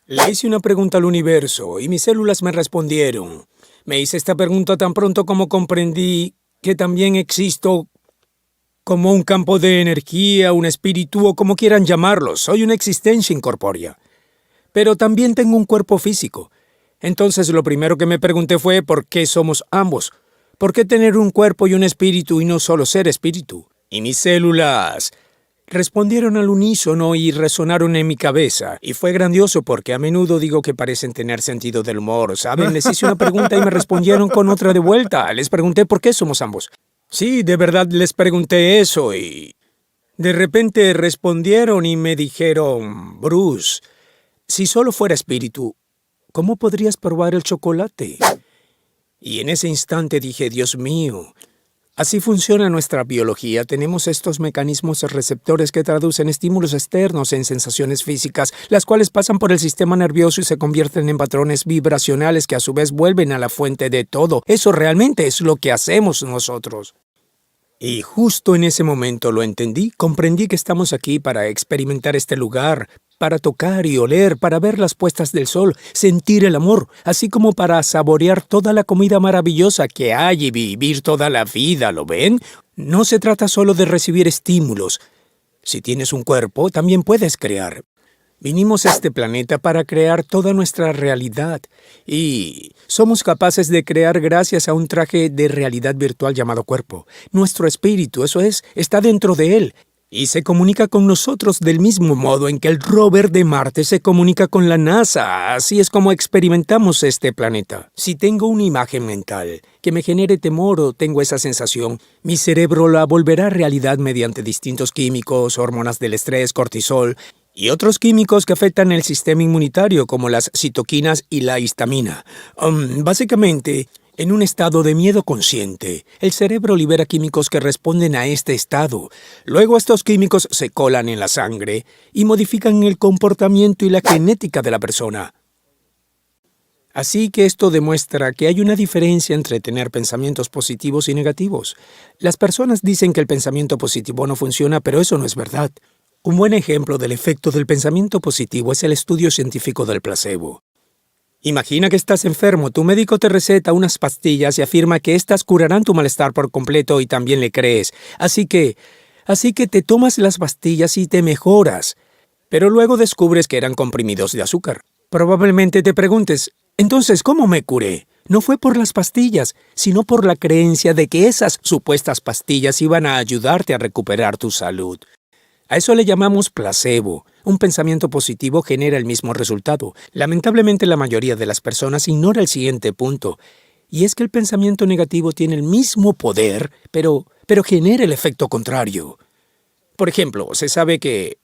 Le hice una pregunta al universo y mis células me respondieron. Me hice esta pregunta tan pronto como comprendí que también existo como un campo de energía, un espíritu o como quieran llamarlo. Soy una existencia incorpórea. Pero también tengo un cuerpo físico. Entonces lo primero que me pregunté fue ¿por qué somos ambos? ¿Por qué tener un cuerpo y un espíritu y no solo ser espíritu? Y mis células respondieron al unísono y resonaron en mi cabeza. Y fue grandioso porque a menudo digo que parecen tener sentido del humor, ¿saben? Les hice una pregunta y me respondieron con otra de vuelta. Les pregunté por qué somos ambos. Sí, de verdad les pregunté eso y de repente respondieron y me dijeron, Bruce, si solo fuera espíritu, ¿cómo podrías probar el chocolate? Y en ese instante dije, Dios mío, así funciona nuestra biología. Tenemos estos mecanismos receptores que traducen estímulos externos en sensaciones físicas, las cuales pasan por el sistema nervioso y se convierten en patrones vibracionales que a su vez vuelven a la fuente de todo. Eso realmente es lo que hacemos nosotros. Y justo en ese momento lo entendí, comprendí que estamos aquí para experimentar este lugar, para tocar y oler, para ver las puestas del sol, sentir el amor, así como para saborear toda la comida maravillosa que hay y vivir toda la vida, ¿lo ven? No se trata solo de recibir estímulos. Si tienes un cuerpo, también puedes crear. Vinimos a este planeta para crear toda nuestra realidad y somos capaces de crear gracias a un traje de realidad virtual llamado cuerpo. Nuestro espíritu, eso es, está dentro de él y se comunica con nosotros del mismo modo en que el rover de Marte se comunica con la NASA. Así es como experimentamos este planeta. Si tengo una imagen mental que me genere temor o tengo esa sensación, mi cerebro la volverá realidad mediante distintos químicos, hormonas del estrés, cortisol y otros químicos que afectan el sistema inmunitario, como las citoquinas y la histamina. Básicamente, en un estado de miedo consciente, el cerebro libera químicos que responden a este estado. Luego estos químicos se colan en la sangre y modifican el comportamiento y la genética de la persona. Así que esto demuestra que hay una diferencia entre tener pensamientos positivos y negativos. Las personas dicen que el pensamiento positivo no funciona, pero eso no es verdad. Un buen ejemplo del efecto del pensamiento positivo es el estudio científico del placebo. Imagina que estás enfermo, tu médico te receta unas pastillas y afirma que éstas curarán tu malestar por completo y también le crees. Así que te tomas las pastillas y te mejoras. Pero luego descubres que eran comprimidos de azúcar. Probablemente te preguntes, entonces, ¿cómo me curé? No fue por las pastillas, sino por la creencia de que esas supuestas pastillas iban a ayudarte a recuperar tu salud. A eso le llamamos placebo. Un pensamiento positivo genera el mismo resultado. Lamentablemente la mayoría de las personas ignora el siguiente punto, y es que el pensamiento negativo tiene el mismo poder, pero genera el efecto contrario. Por ejemplo, se sabe que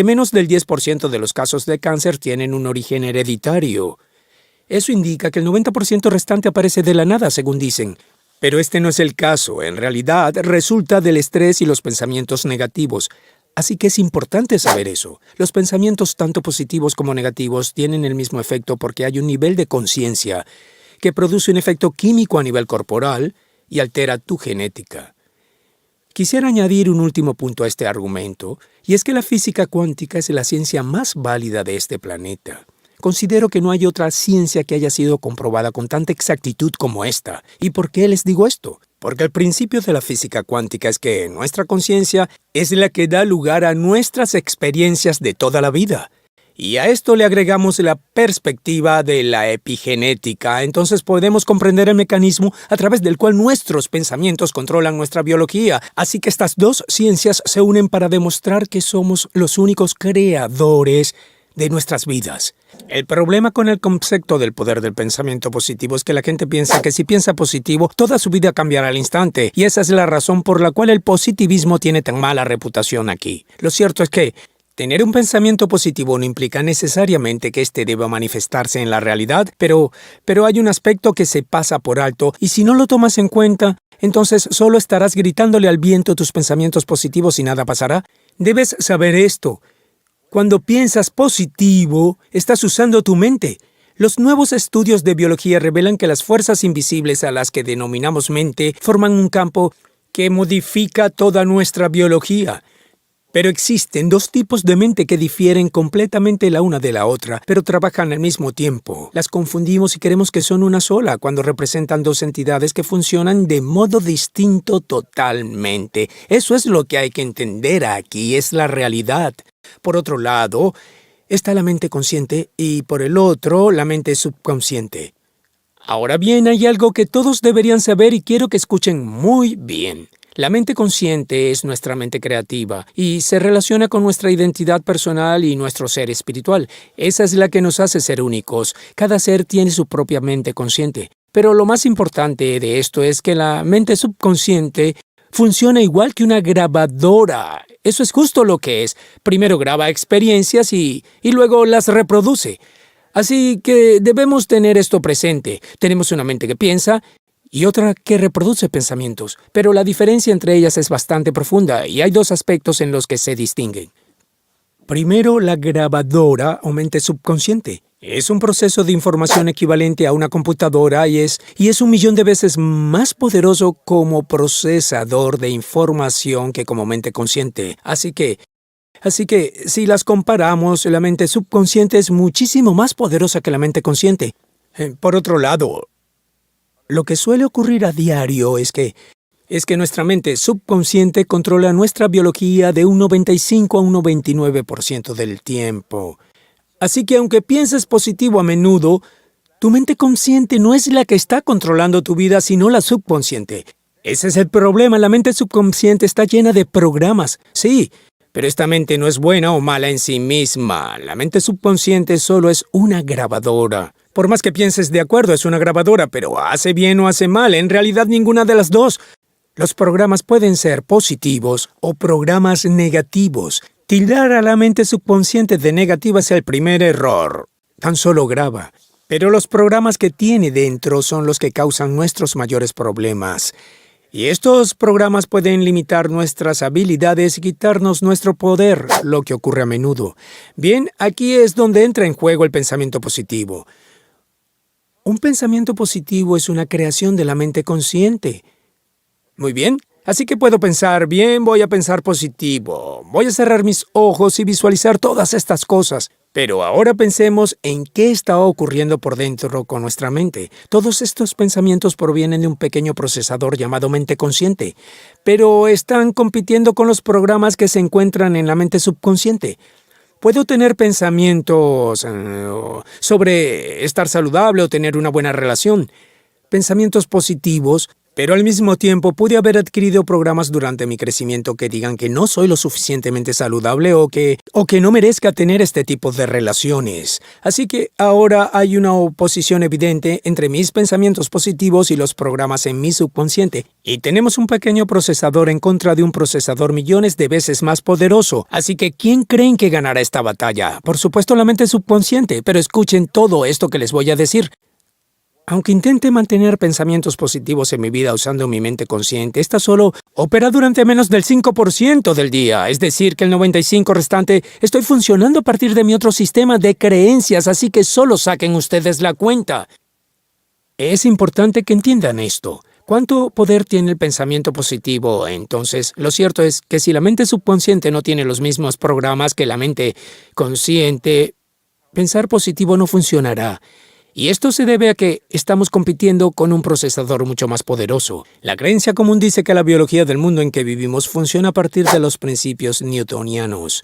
menos del 10% de los casos de cáncer tienen un origen hereditario. Eso indica que el 90% restante aparece de la nada, según dicen. Pero este no es el caso. En realidad, resulta del estrés y los pensamientos negativos. Así que es importante saber eso. Los pensamientos tanto positivos como negativos tienen el mismo efecto porque hay un nivel de conciencia que produce un efecto químico a nivel corporal y altera tu genética. Quisiera añadir un último punto a este argumento, y es que la física cuántica es la ciencia más válida de este planeta. Considero que no hay otra ciencia que haya sido comprobada con tanta exactitud como esta. ¿Y por qué les digo esto? Porque el principio de la física cuántica es que nuestra conciencia es la que da lugar a nuestras experiencias de toda la vida. Y a esto le agregamos la perspectiva de la epigenética, entonces podemos comprender el mecanismo a través del cual nuestros pensamientos controlan nuestra biología. Así que estas dos ciencias se unen para demostrar que somos los únicos creadores de nuestras vidas. El problema con el concepto del poder del pensamiento positivo es que la gente piensa que si piensa positivo, toda su vida cambiará al instante, y esa es la razón por la cual el positivismo tiene tan mala reputación aquí. Lo cierto es que tener un pensamiento positivo no implica necesariamente que éste deba manifestarse en la realidad, pero hay un aspecto que se pasa por alto, y si no lo tomas en cuenta, entonces solo estarás gritándole al viento tus pensamientos positivos y nada pasará. Debes saber esto. Cuando piensas positivo, estás usando tu mente. Los nuevos estudios de biología revelan que las fuerzas invisibles a las que denominamos mente forman un campo que modifica toda nuestra biología. Pero existen dos tipos de mente que difieren completamente la una de la otra, pero trabajan al mismo tiempo. Las confundimos y creemos que son una sola, cuando representan dos entidades que funcionan de modo distinto totalmente. Eso es lo que hay que entender aquí, es la realidad. Por otro lado, está la mente consciente y por el otro, la mente subconsciente. Ahora bien, hay algo que todos deberían saber y quiero que escuchen muy bien. La mente consciente es nuestra mente creativa y se relaciona con nuestra identidad personal y nuestro ser espiritual. Esa es la que nos hace ser únicos. Cada ser tiene su propia mente consciente. Pero lo más importante de esto es que la mente subconsciente funciona igual que una grabadora. Eso es justo lo que es. Primero graba experiencias y luego las reproduce. Así que debemos tener esto presente. Tenemos una mente que piensa y otra que reproduce pensamientos, pero la diferencia entre ellas es bastante profunda y hay dos aspectos en los que se distinguen. Primero, la grabadora o mente subconsciente. Es un proceso de información equivalente a una computadora y es 1.000.000 de veces más poderoso como procesador de información que como mente consciente. Así que, si las comparamos, la mente subconsciente es muchísimo más poderosa que la mente consciente. Por otro lado, lo que suele ocurrir a diario es que nuestra mente subconsciente controla nuestra biología de un 95 a un 99% del tiempo. Así que aunque pienses positivo a menudo, tu mente consciente no es la que está controlando tu vida, sino la subconsciente. Ese es el problema, la mente subconsciente está llena de programas, sí, pero esta mente no es buena o mala en sí misma. La mente subconsciente solo es una grabadora. Por más que pienses de acuerdo, es una grabadora, pero hace bien o hace mal, en realidad ninguna de las dos. Los programas pueden ser positivos o programas negativos. Tildar a la mente subconsciente de negativa es el primer error. Tan solo graba. Pero los programas que tiene dentro son los que causan nuestros mayores problemas. Y estos programas pueden limitar nuestras habilidades y quitarnos nuestro poder, lo que ocurre a menudo. Bien, aquí es donde entra en juego el pensamiento positivo. Un pensamiento positivo es una creación de la mente consciente. Muy bien, así que puedo pensar, bien, voy a pensar positivo. Voy a cerrar mis ojos y visualizar todas estas cosas. Pero ahora pensemos en qué está ocurriendo por dentro con nuestra mente. Todos estos pensamientos provienen de un pequeño procesador llamado mente consciente, pero están compitiendo con los programas que se encuentran en la mente subconsciente. Puedo tener pensamientos sobre estar saludable o tener una buena relación, pensamientos positivos, pero al mismo tiempo pude haber adquirido programas durante mi crecimiento que digan que no soy lo suficientemente saludable o que no merezca tener este tipo de relaciones. Así que ahora hay una oposición evidente entre mis pensamientos positivos y los programas en mi subconsciente. Y tenemos un pequeño procesador en contra de un procesador millones de veces más poderoso. Así que, ¿quién creen que ganará esta batalla? Por supuesto, la mente subconsciente, pero escuchen todo esto que les voy a decir. Aunque intente mantener pensamientos positivos en mi vida usando mi mente consciente, esta solo opera durante menos del 5% del día. Es decir, que el 95% restante estoy funcionando a partir de mi otro sistema de creencias, así que solo saquen ustedes la cuenta. Es importante que entiendan esto. ¿Cuánto poder tiene el pensamiento positivo? Entonces, lo cierto es que si la mente subconsciente no tiene los mismos programas que la mente consciente, pensar positivo no funcionará. Y esto se debe a que estamos compitiendo con un procesador mucho más poderoso. La creencia común dice que la biología del mundo en que vivimos funciona a partir de los principios newtonianos.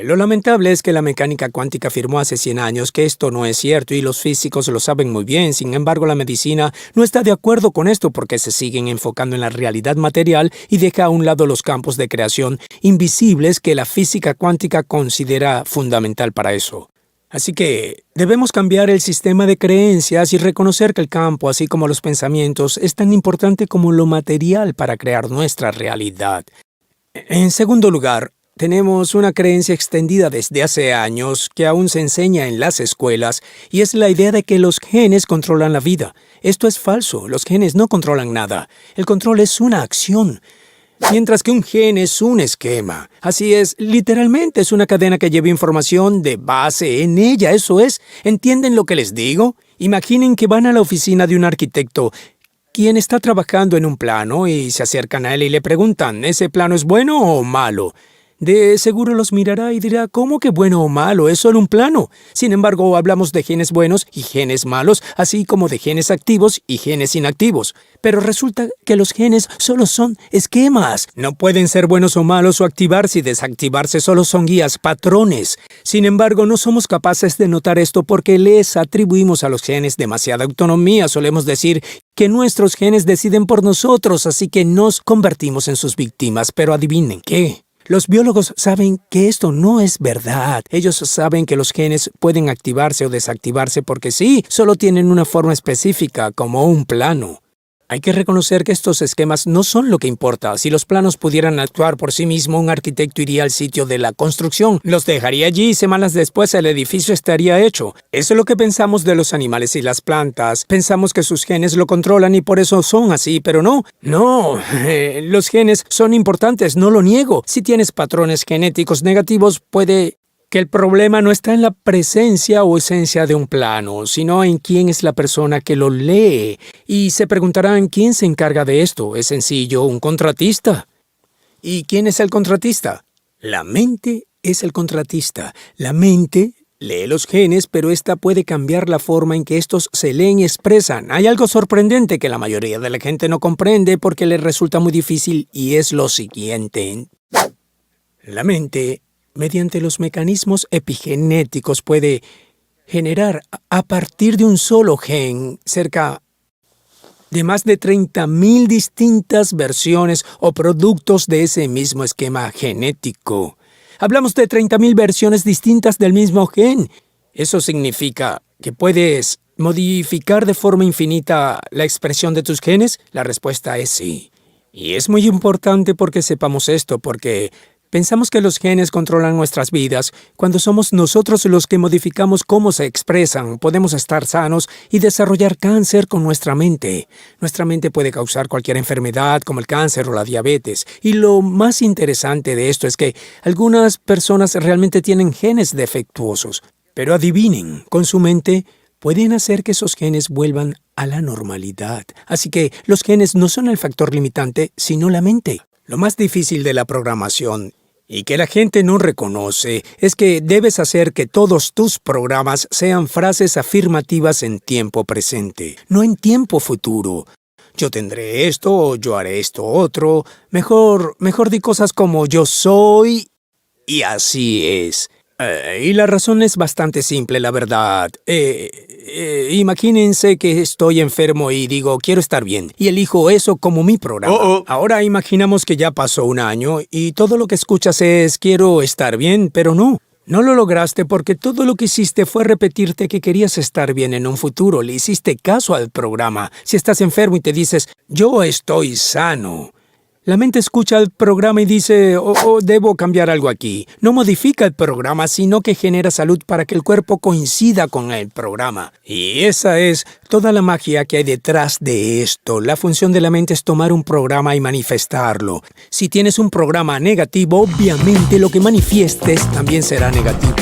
Lo lamentable es que la mecánica cuántica afirmó hace 100 años que esto no es cierto y los físicos lo saben muy bien. Sin embargo, la medicina no está de acuerdo con esto porque se siguen enfocando en la realidad material y deja a un lado los campos de creación invisibles que la física cuántica considera fundamental para eso. Así que debemos cambiar el sistema de creencias y reconocer que el campo, así como los pensamientos, es tan importante como lo material para crear nuestra realidad. En segundo lugar, tenemos una creencia extendida desde hace años que aún se enseña en las escuelas y es la idea de que los genes controlan la vida. Esto es falso, los genes no controlan nada. El control es una acción. Mientras que un gen es un esquema. Así es, literalmente es una cadena que lleva información de base en ella, eso es. ¿Entienden lo que les digo? Imaginen que van a la oficina de un arquitecto, quien está trabajando en un plano y se acercan a él y le preguntan, ¿ese plano es bueno o malo? De seguro los mirará y dirá, ¿cómo que bueno o malo? Es solo un plano. Sin embargo, hablamos de genes buenos y genes malos, así como de genes activos y genes inactivos. Pero resulta que los genes solo son esquemas. No pueden ser buenos o malos o activarse y desactivarse, solo son guías, patrones. Sin embargo, no somos capaces de notar esto porque les atribuimos a los genes demasiada autonomía. Solemos decir que nuestros genes deciden por nosotros, así que nos convertimos en sus víctimas. Pero adivinen, ¿qué? Los biólogos saben que esto no es verdad. Ellos saben que los genes pueden activarse o desactivarse porque sí, solo tienen una forma específica, como un plano. Hay que reconocer que estos esquemas no son lo que importa. Si los planos pudieran actuar por sí mismos, un arquitecto iría al sitio de la construcción, los dejaría allí y semanas después el edificio estaría hecho. Eso es lo que pensamos de los animales y las plantas. Pensamos que sus genes lo controlan y por eso son así, pero no. Los genes son importantes, no lo niego. Si tienes patrones genéticos negativos, puede que el problema no está en la presencia o esencia de un plano, sino en quién es la persona que lo lee. Y se preguntarán, ¿quién se encarga de esto? Es sencillo, un contratista. ¿Y quién es el contratista? La mente es el contratista. La mente lee los genes, pero esta puede cambiar la forma en que estos se leen y expresan. Hay algo sorprendente que la mayoría de la gente no comprende porque le resulta muy difícil y es lo siguiente. La mente, mediante los mecanismos epigenéticos, puede generar a partir de un solo gen cerca de más de 30.000 distintas versiones o productos de ese mismo esquema genético. Hablamos de 30.000 versiones distintas del mismo gen. ¿Eso significa que puedes modificar de forma infinita la expresión de tus genes? La respuesta es sí. Y es muy importante porque sepamos esto, porque pensamos que los genes controlan nuestras vidas cuando somos nosotros los que modificamos cómo se expresan. Podemos estar sanos y desarrollar cáncer con nuestra mente. Nuestra mente puede causar cualquier enfermedad como el cáncer o la diabetes. Y lo más interesante de esto es que algunas personas realmente tienen genes defectuosos. Pero adivinen, con su mente pueden hacer que esos genes vuelvan a la normalidad. Así que los genes no son el factor limitante, sino la mente. Lo más difícil de la programación y que la gente no reconoce es que debes hacer que todos tus programas sean frases afirmativas en tiempo presente, no en tiempo futuro. Yo tendré esto o yo haré esto otro. Mejor di cosas como yo soy y así es. Y la razón es bastante simple, la verdad. Imagínense que estoy enfermo y digo, quiero estar bien, y elijo eso como mi programa. Ahora imaginamos que ya pasó un año y todo lo que escuchas es, quiero estar bien, pero no. No lo lograste porque todo lo que hiciste fue repetirte que querías estar bien en un futuro. Le hiciste caso al programa. Si estás enfermo y te dices, yo estoy sano, la mente escucha el programa y dice, debo cambiar algo aquí. No modifica el programa, sino que genera salud para que el cuerpo coincida con el programa. Y esa es toda la magia que hay detrás de esto. La función de la mente es tomar un programa y manifestarlo. Si tienes un programa negativo, obviamente lo que manifiestes también será negativo.